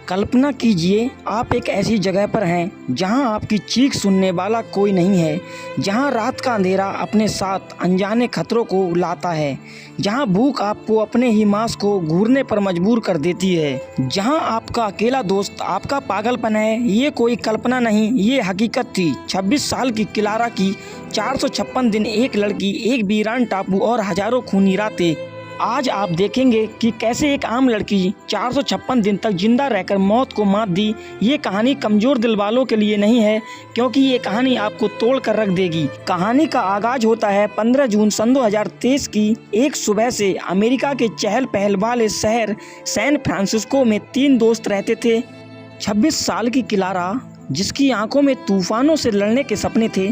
कल्पना कीजिए आप एक ऐसी जगह पर हैं जहां आपकी चीख सुनने वाला कोई नहीं है, जहां रात का अंधेरा अपने साथ अनजाने खतरों को लाता है, जहां भूख आपको अपने ही मांस को घूरने पर मजबूर कर देती है, जहां आपका अकेला दोस्त आपका पागलपन है। ये कोई कल्पना नहीं, ये हकीकत थी। 26 साल की क्लारा की 456 दिन, एक लड़की, एक वीरान टापू और हजारों खूनी रातें। आज आप देखेंगे कि कैसे एक आम लड़की 456 दिन तक जिंदा रहकर मौत को मात दी। ये कहानी कमजोर दिल वालों के लिए नहीं है, क्योंकि ये कहानी आपको तोड़ कर रख देगी। कहानी का आगाज होता है 15 जून सन 2023 की एक सुबह से। अमेरिका के चहल पहल वाले शहर सैन फ्रांसिस्को में 3 दोस्त रहते थे। 26 साल की क्लारा, जिसकी आंखों में तूफानों से लड़ने के सपने थे,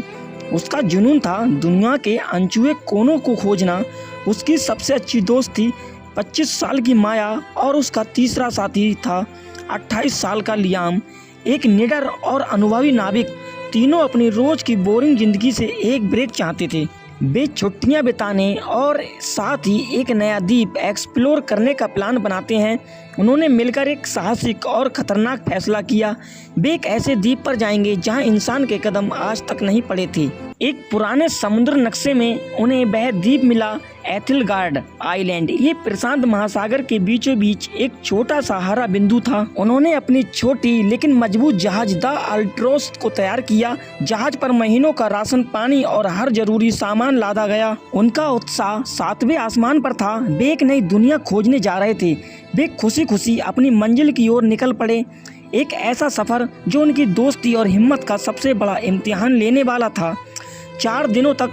उसका जुनून था दुनिया के अनछुए कोनों को खोजना। उसकी सबसे अच्छी दोस्त थी 25 साल की माया और उसका तीसरा साथी था 28 साल का लियाम, एक निडर और अनुभवी नाविक। तीनों अपनी रोज की बोरिंग जिंदगी से एक ब्रेक चाहते थे। वे छुट्टियां बिताने और साथ ही एक नया द्वीप एक्सप्लोर करने का प्लान बनाते हैं। उन्होंने मिलकर एक साहसिक और खतरनाक फैसला किया। वे एक ऐसे द्वीप पर जाएंगे जहां इंसान के कदम आज तक नहीं पड़े थे। एक पुराने समुद्र नक्शे में उन्हें वह द्वीप मिला, एथिलगार्ड आइलैंड। ये प्रशांत महासागर के बीचों बीच एक छोटा सा हरा बिंदु था। उन्होंने अपनी छोटी लेकिन मजबूत जहाज द अल्ट्रोस को तैयार किया। जहाज पर महीनों का राशन पानी और हर जरूरी सामान लादा गया। उनका उत्साह 7वें आसमान पर था। वे एक नई दुनिया खोजने जा रहे थे। वे खुशी खुशी अपनी मंजिल की ओर निकल पड़े। एक ऐसा सफर जो उनकी दोस्ती और हिम्मत का सबसे बड़ा इम्तिहान लेने वाला था। 4 दिनों तक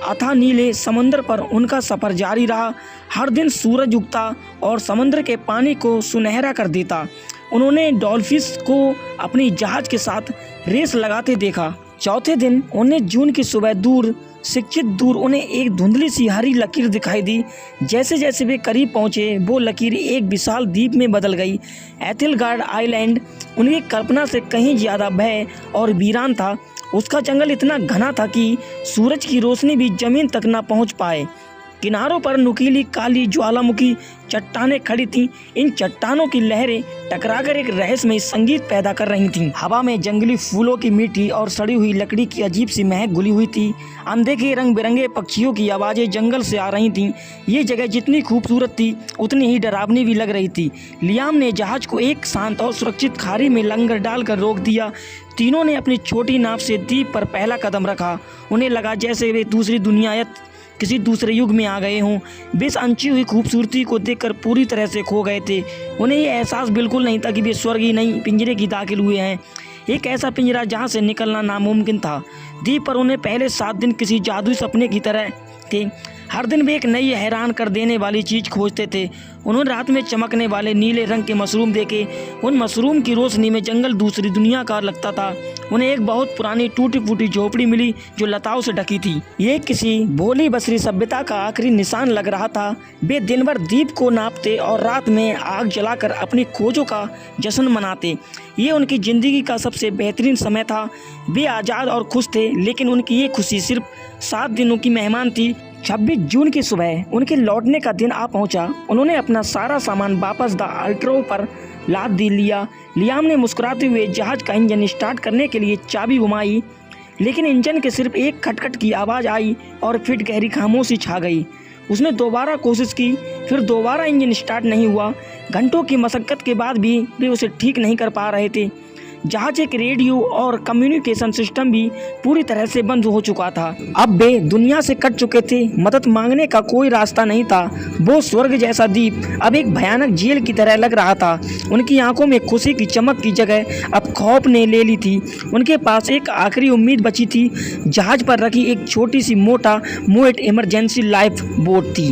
अथाह नीले समंदर पर उनका सफर जारी रहा। हर दिन सूरज उगता और समुद्र के पानी को सुनहरा कर देता। उन्होंने डॉल्फिन्स को अपनी जहाज के साथ रेस लगाते देखा। चौथे दिन उन्हें जून की सुबह दूर उन्हें एक धुंधली सी हरी लकीर दिखाई दी। जैसे जैसे वे करीब पहुंचे, वो लकीर एक विशाल द्वीप में बदल गई। एथिलगार्ड आइलैंड उनकी कल्पना से कहीं ज्यादा भय और वीरान था। उसका जंगल इतना घना था कि सूरज की रोशनी भी जमीन तक न पहुंच पाए। किनारों पर नुकीली काली ज्वालामुखी चट्टानें खड़ी थीं। इन चट्टानों की लहरें टकराकर एक रहस्यमय संगीत पैदा कर रही थीं। हवा में जंगली फूलों की मीठी और सड़ी हुई लकड़ी की अजीब सी महक घुली हुई थी। अनदेखे रंग बिरंगे पक्षियों की आवाज़ें जंगल से आ रही थीं। ये जगह जितनी खूबसूरत थी उतनी ही डरावनी भी लग रही थी। लियाम ने जहाज को एक शांत और सुरक्षित खाड़ी में लंगर डालकर रोक दिया। तीनों ने अपनी छोटी नाव से द्वीप पर पहला कदम रखा। उन्हें लगा जैसे वे दूसरी दुनिया या किसी दूसरे युग में आ गए हों। वे इस अनछी हुई खूबसूरती को देखकर पूरी तरह से खो गए थे। उन्हें यह एहसास बिल्कुल नहीं था कि वे स्वर्ग ही नहीं पिंजरे की दाखिल हुए हैं, एक ऐसा पिंजरा जहां से निकलना नामुमकिन था। द्वीप पर उन्हें पहले 7 दिन किसी जादुई सपने की तरह थे। हर दिन वे एक नई हैरान कर देने वाली चीज़ खोजते थे। उन्होंने रात में चमकने वाले नीले रंग के मशरूम देखे। उन मशरूम की रोशनी में जंगल दूसरी दुनिया का लगता था। उन्हें एक बहुत पुरानी टूटी फूटी झोपड़ी मिली जो लताओं से ढकी थी। ये किसी भोली बसरी सभ्यता का आखिरी निशान लग रहा था। वे दिन भर द्वीप को नापते और रात में आग जलाकर अपनी खोजों का जश्न मनाते। ये उनकी ज़िंदगी का सबसे बेहतरीन समय था। वे आज़ाद और खुश थे, लेकिन उनकी ये खुशी सिर्फ 7 दिनों की मेहमान थी। 26 जून की सुबह उनके लौटने का दिन आ पहुंचा। उन्होंने अपना सारा सामान वापस द अल्ट्रो पर लाद दी लिया। लियाम ने मुस्कुराते हुए जहाज का इंजन स्टार्ट करने के लिए चाबी घुमाई, लेकिन इंजन के सिर्फ एक खटखट की आवाज़ आई और फिर गहरी खामोशी छा गई। उसने दोबारा कोशिश की, फिर दोबारा इंजन स्टार्ट नहीं हुआ। घंटों की मशक्कत के बाद भी वे उसे ठीक नहीं कर पा रहे थे। जहाज एक रेडियो और कम्युनिकेशन सिस्टम भी पूरी तरह से बंद हो चुका था। अब वे दुनिया से कट चुके थे। मदद मांगने का कोई रास्ता नहीं था। वो स्वर्ग जैसा द्वीप अब एक भयानक जेल की तरह लग रहा था। उनकी आंखों में खुशी की चमक की जगह अब खौफ ने ले ली थी। उनके पास एक आखिरी उम्मीद बची थी। जहाज पर रखी एक छोटी सी मोएट इमरजेंसी लाइफ बोट थी,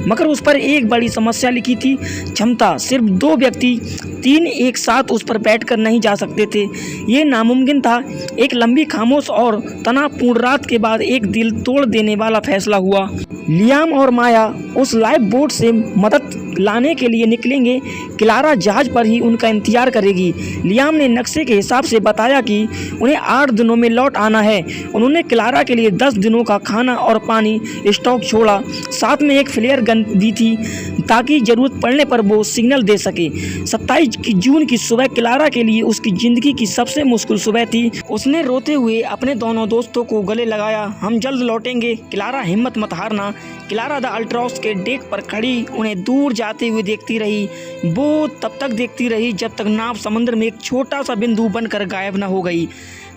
मगर उस पर एक बड़ी समस्या लिखी थी, क्षमता। सिर्फ 2 व्यक्ति, 3 एक साथ उस पर बैठकर नहीं जा सकते थे। ये नामुमकिन था। एक लंबी खामोश और तनावपूर्ण रात के बाद एक दिल तोड़ देने वाला फैसला हुआ। लियाम और माया उस लाइफ बोट से मदद लाने के लिए निकलेंगे, क्लारा जहाज पर ही उनका इंतजार करेगी। लियाम ने नक्शे के हिसाब से बताया कि उन्हें 8 दिनों में लौट आना है। उन्होंने क्लारा के लिए 10 दिनों का खाना और पानी स्टॉक छोड़ा, साथ में एक फ्लेयर गन दी थी ताकि जरूरत पड़ने पर वो सिग्नल दे सके। 27 जून की सुबह क्लारा के लिए उसकी जिंदगी की सबसे मुश्किल सुबह थी। उसने रोते हुए अपने दोनों दोस्तों को गले लगाया, हम जल्द लौटेंगे। क्लारा, हिम्मत मत हारना। क्लारा द अल्ट्रोस के डेक पर खड़ी उन्हें दूर जाते हुए देखती रही। वो तब तक देखती रही जब तक नाव समुद्र में एक छोटा सा बिंदु बनकर गायब न हो गई।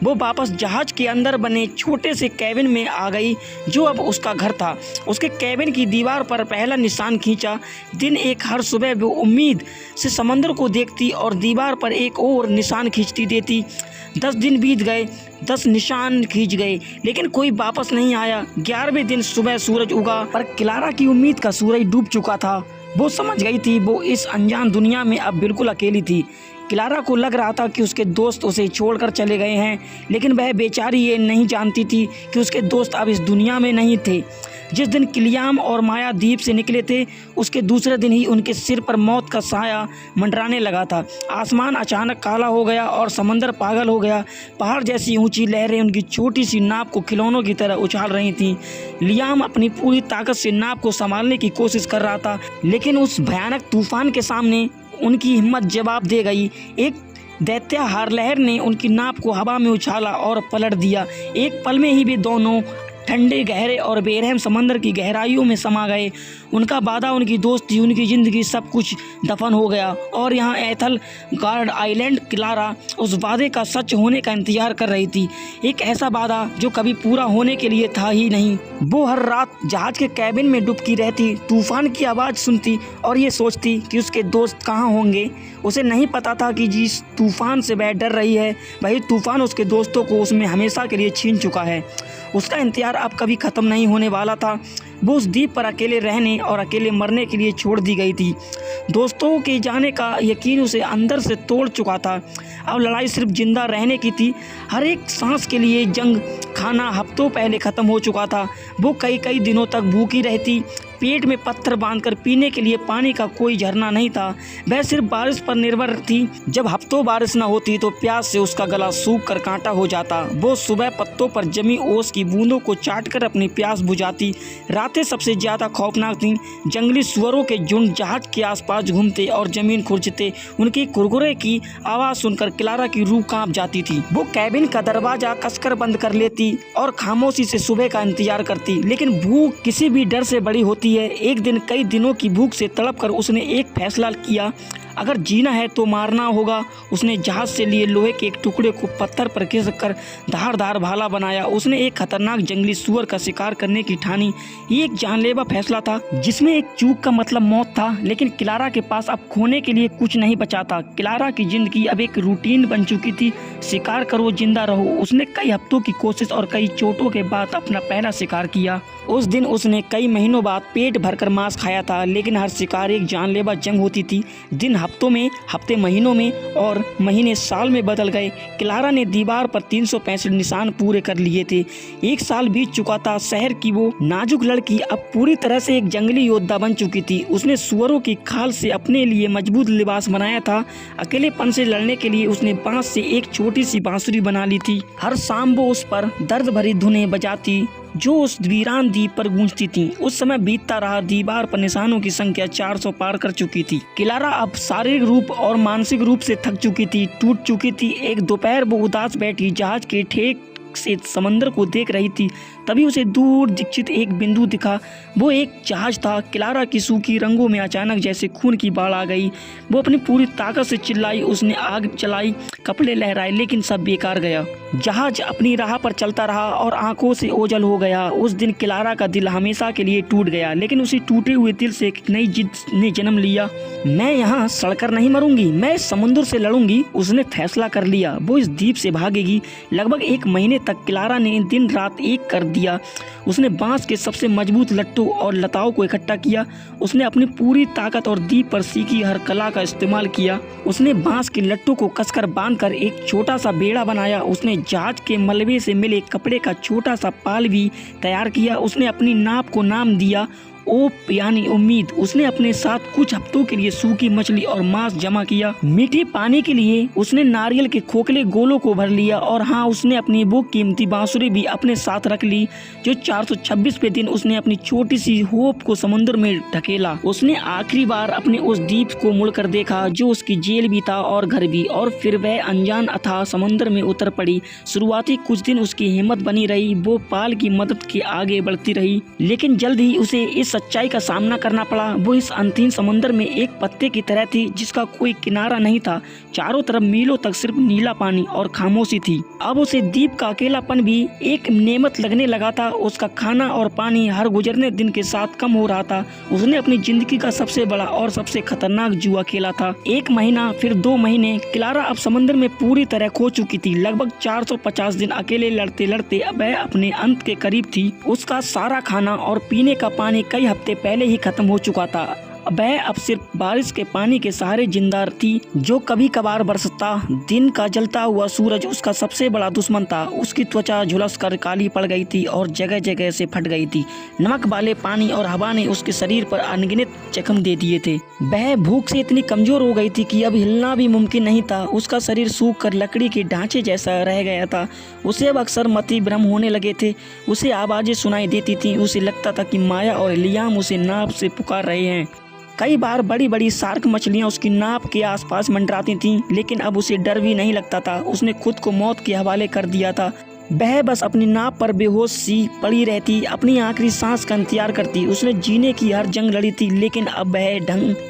वो वापस जहाज के अंदर बने छोटे से कैबिन में आ गई जो अब उसका घर था। उसके कैबिन की दीवार पर पहला निशान खींचा। दिन एक हर सुबह वो उम्मीद से समंदर को देखती और दीवार पर एक और निशान खींचती देती। 10 दिन बीत गए, 10 निशान खींच गए, लेकिन कोई वापस नहीं आया। 11वें दिन सुबह सूरज उगा, पर क्लारा की उम्मीद का सूरज डूब चुका था। वो समझ गई थी वो इस अनजान दुनिया में अब बिल्कुल अकेली थी। क्लारा को लग रहा था कि उसके दोस्त उसे छोड़कर चले गए हैं, लेकिन वह बेचारी ये नहीं जानती थी कि उसके दोस्त अब इस दुनिया में नहीं थे। जिस दिन लियाम और माया द्वीप से निकले थे, उसके दूसरे दिन ही उनके सिर पर मौत का साया मंडराने लगा था। आसमान अचानक काला हो गया और समंदर पागल हो गया। पहाड़ जैसी ऊंची लहरें उनकी छोटी सी नाव को खिलौनों की तरह उछाल रही थीं। लियाम अपनी पूरी ताकत से नाव को संभालने की कोशिश कर रहा था, लेकिन उस भयानक तूफान के सामने उनकी हिम्मत जवाब दे गई। एक दैत्याहार लहर ने उनकी नाव को हवा में उछाला और पलट दिया। एक पल में ही वे दोनों ठंडे, गहरे और बेरहम समंदर की गहराइयों में समा गए। उनका वादा, उनकी दोस्ती, उनकी ज़िंदगी, सब कुछ दफन हो गया। और यहाँ एथल गार्ड आइलैंड क्लारा उस वादे का सच होने का इंतजार कर रही थी। एक ऐसा वादा जो कभी पूरा होने के लिए था ही नहीं। वो हर रात जहाज के कैबिन में डुबकी रहती, तूफान की आवाज़ सुनती और ये सोचती कि उसके दोस्त कहाँ होंगे। उसे नहीं पता था कि जिस तूफान से वह डर रही है, वही तूफान उसके दोस्तों को उसमें हमेशा के लिए छीन चुका है। उसका इंतजार अब कभी ख़त्म नहीं होने वाला था। वो उस द्वीप पर अकेले रहने और अकेले मरने के लिए छोड़ दी गई थी। दोस्तों के जाने का यकीन उसे अंदर से तोड़ चुका था। अब लड़ाई सिर्फ जिंदा रहने की थी। हर एक सांस के लिए जंग। खाना हफ्तों पहले ख़त्म हो चुका था। वो कई दिनों तक भूखी रहती। पेट में पत्थर बांधकर पीने के लिए पानी का कोई झरना नहीं था। वह सिर्फ बारिश पर निर्भर थी। जब हफ्तों बारिश न होती तो प्यास से उसका गला सूख कर कांटा हो जाता। वो सुबह पत्तों पर जमी ओस की बूंदों को चाटकर अपनी प्यास बुझाती। रातें सबसे ज़्यादा खौफनाक थीं। जंगली सुअरों के झुंड जहाज के आसपास घूमते और जमीन खुरचते। उनकी कुरकुरे की आवाज़ सुनकर क्लारा की रूह कांप जाती थी। वो कैबिन का दरवाज़ा कसकर बंद कर लेती और खामोशी से सुबह का इंतजार करती। लेकिन भूख किसी भी डर से बड़ी होती है। एक दिन कई दिनों की भूख से तड़पकर उसने एक फैसला किया, अगर जीना है तो मारना होगा। उसने जहाज से लिए लोहे के एक टुकड़े को पत्थर पर घिसकर धारदार भाला बनाया। उसने एक खतरनाक जंगली सुअर का शिकार करने की ठानी। ये एक जानलेवा फैसला था जिसमें एक चूक का मतलब मौत था। लेकिन क्लारा के पास अब खोने के लिए कुछ नहीं बचा था। क्लारा की जिंदगी अब एक रूटीन बन चुकी थी। शिकार करो, जिंदा रहो। उसने कई हफ्तों की कोशिश और कई चोटों के बाद अपना पहला शिकार किया। उस दिन उसने कई महीनों बाद पेट भरकर मांस खाया था। लेकिन हर शिकार एक जानलेवा जंग होती थी। दिन हफ्तों में, हफ्ते महीनों में और महीने साल में बदल गए। क्लारा ने दीवार पर 365 निशान पूरे कर लिए थे। 1 साल बीत चुका था। शहर की वो नाजुक लड़की अब पूरी तरह से एक जंगली योद्धा बन चुकी थी। उसने सुअरों की खाल से अपने लिए मजबूत लिबास बनाया था। अकेलेपन से लड़ने के लिए उसने बांस से एक छोटी सी बांसुरी बना ली थी। हर शाम वो उस पर दर्द भरी धुनें बजाती जो उस वीरान द्वीप पर गूंजती थीं। उस समय बीतता रहा। दीवार पर निशानों की संख्या 400 पार कर चुकी थी। क्लारा अब शारीरिक रूप और मानसिक रूप से थक चुकी थी, टूट चुकी थी। एक दोपहर वो उदास बैठी जहाज के ठेक से समंदर को देख रही थी। तभी उसे दूर दीक्षित एक बिंदु दिखा। वो एक जहाज था। क्लारा की सूखी रंगों में अचानक जैसे खून की बाढ़ आ गई। वो अपनी पूरी ताकत से चिल्लाई। उसने आग चलाई, कपड़े लहराए, लेकिन सब बेकार गया। जहाज अपनी राह पर चलता रहा और आंखों से ओझल हो गया। उस दिन क्लारा का दिल हमेशा के लिए टूट गया। लेकिन उसी टूटे हुए दिल से एक नई जिद ने जन्म लिया। मैं यहाँ सड़कर नहीं मरूंगी, मैं इस समुद्र से लड़ूंगी। उसने फैसला कर लिया, वो इस द्वीप से भागेगी। लगभग 1 महीने तक क्लारा ने दिन रात एक कर दिया। उसने बांस के सबसे मजबूत लट्टू और लताओं को इकट्ठा किया। उसने अपनी पूरी ताकत और द्वीप पर सीखी हर कला का इस्तेमाल किया। उसने बांस के लट्टू को कसकर बांधकर एक छोटा सा बेड़ा बनाया। उसने जहाज के मलबे से मिले कपड़े का छोटा सा पाल भी तैयार किया। उसने अपनी नाव को नाम दिया ओप यानी उम्मीद। उसने अपने साथ कुछ हफ्तों के लिए सूखी मछली और मांस जमा किया। मीठे पानी के लिए उसने नारियल के खोखले गोलों को भर लिया और हाँ, उसने अपनी वो कीमती बांसुरी भी अपने साथ रख ली जो 426वें दिन उसने अपनी छोटी सी होप को समुद्र में ढकेला। उसने आखिरी बार अपने उस द्वीप को मुड़कर देखा जो उसकी जेल भी था और घर भी, और फिर वह अनजान अथाह समुद्र में उतर पड़ी। शुरुआती कुछ दिन उसकी हिम्मत बनी रही, वो पाल की मदद के आगे बढ़ती रही, लेकिन जल्द ही उसे इस सच्चाई का सामना करना पड़ा। वो इस अंतिम समुद्र में एक पत्ते की तरह थी जिसका कोई किनारा नहीं था। चारों तरफ मीलों तक सिर्फ नीला पानी और खामोशी थी। अब उसे द्वीप का अकेलापन भी एक नेमत लगने लगा था। उसका खाना और पानी हर गुजरने दिन के साथ कम हो रहा था। उसने अपनी जिंदगी का सबसे बड़ा और सबसे खतरनाक जुआ खेला था। 1 महीना, फिर 2 महीने। क्लारा अब समुद्र में पूरी तरह खो चुकी थी। लगभग 450 दिन अकेले लड़ते लड़ते वह अपने अंत के करीब थी। उसका सारा खाना और पीने का पानी कई हफ्ते पहले ही खत्म हो चुका था। वह अब सिर्फ बारिश के पानी के सहारे जिंदा थी जो कभी कभार बरसता। दिन का जलता हुआ सूरज उसका सबसे बड़ा दुश्मन था। उसकी त्वचा झुलस कर काली पड़ गई थी और जगह जगह से फट गई थी। नमक वाले पानी और हवा ने उसके शरीर पर अनगिनत जख्म दे दिए थे। वह भूख से इतनी कमजोर हो गई थी कि अब हिलना भी मुमकिन नहीं था। उसका शरीर सूख कर लकड़ी के ढांचे जैसा रह गया था। उसे अब अक्सर मति भ्रम होने लगे थे। उसे आवाजें सुनाई देती थी। उसे लगता था कि माया और लियाम उसे नाव से पुकार रहे हैं। कई बार बड़ी बड़ी शार्क मछलियां उसकी नाव के आसपास मंडराती थीं, लेकिन अब उसे डर भी नहीं लगता था। उसने खुद को मौत के हवाले कर दिया था। वह बस अपनी नाव पर बेहोश सी पड़ी रहती, अपनी आखिरी सांस का इंतजार करती। उसने जीने की हर जंग लड़ी थी, लेकिन अब वह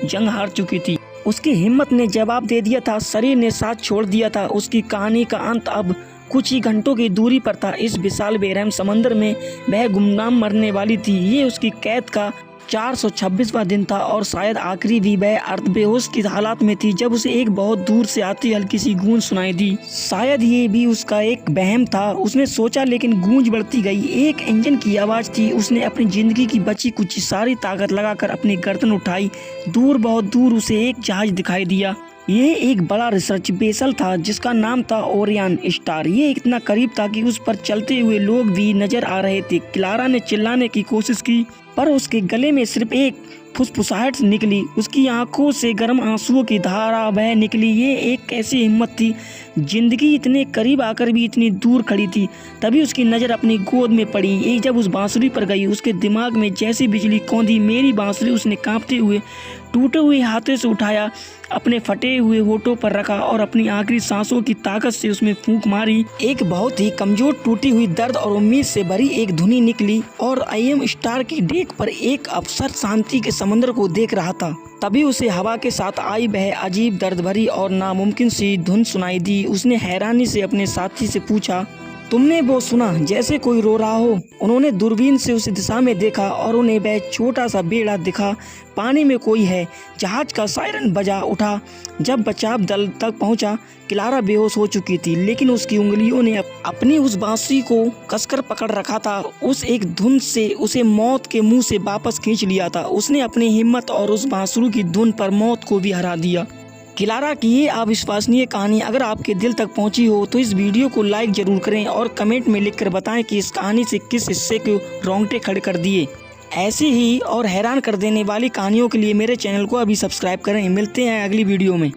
जंग हार चुकी थी। उसकी हिम्मत ने जवाब दे दिया था, शरीर ने साथ छोड़ दिया था। उसकी कहानी का अंत अब कुछ ही घंटों की दूरी पर था। इस विशाल बेरहम समंदर में वह गुमनाम मरने वाली थी। ये उसकी कैद का 426वां दिन था और शायद आखिरी भी। वह अर्धबेहोश की हालात में थी जब उसे एक बहुत दूर से आती हल्की सी गूंज सुनाई दी। शायद ये भी उसका एक वहम था, उसने सोचा, लेकिन गूंज बढ़ती गई। एक इंजन की आवाज थी। उसने अपनी जिंदगी की बची कुछ सारी ताकत लगाकर अपनी गर्दन उठाई। दूर, बहुत दूर उसे एक जहाज दिखाई दिया। ये एक बड़ा रिसर्च वेसल था जिसका नाम था ओरियन स्टार। ये इतना करीब था कि उस पर चलते हुए लोग भी नजर आ रहे थे। क्लारा ने चिल्लाने की कोशिश की पर उसके गले में सिर्फ एक फुसफुसाहट निकली। उसकी आंखों से गर्म आंसुओं की धारा बह निकली। ये एक कैसी हिम्मत थी, जिंदगी इतने करीब आकर भी इतनी दूर खड़ी थी। तभी उसकी नज़र अपनी गोद में पड़ी। ये जब उस बांसुरी पर गई, उसके दिमाग में जैसी बिजली कौंधी। मेरी बांसुरी, उसने कांपते हुए टूटे हुए हाथों से उठाया, अपने फटे हुए होठों पर रखा और अपनी आखिरी सांसों की ताकत से उसमें फूंक मारी। एक बहुत ही कमजोर, टूटी हुई, दर्द और उम्मीद से भरी एक धुनी निकली और आईएम स्टार की डेक पर एक अफसर शांति के समंदर को देख रहा था। तभी उसे हवा के साथ आई वह अजीब, दर्द भरी और नामुमकिन सी धुन सुनाई दी। उसने हैरानी से अपने साथी से पूछा, तुमने वो सुना जैसे कोई रो रहा हो? उन्होंने दूरबीन से उस दिशा में देखा और उन्हें वह छोटा सा बेड़ा दिखा। पानी में कोई है। जहाज का सायरन बजा उठा। जब बचाव दल तक पहुंचा, क्लारा बेहोश हो चुकी थी, लेकिन उसकी उंगलियों ने अपनी उस बांसुरी को कसकर पकड़ रखा था। उस एक धुन से उसे मौत के मुंह से वापस खींच लिया था। उसने अपनी हिम्मत और उस बांसुरी की धुन पर मौत को भी हरा दिया। क्लारा की ये अविश्वसनीय कहानी अगर आपके दिल तक पहुंची हो तो इस वीडियो को लाइक जरूर करें और कमेंट में लिखकर बताएं कि इस कहानी से किस हिस्से को रोंगटे खड़े कर दिए। ऐसी ही और हैरान कर देने वाली कहानियों के लिए मेरे चैनल को अभी सब्सक्राइब करें। मिलते हैं अगली वीडियो में।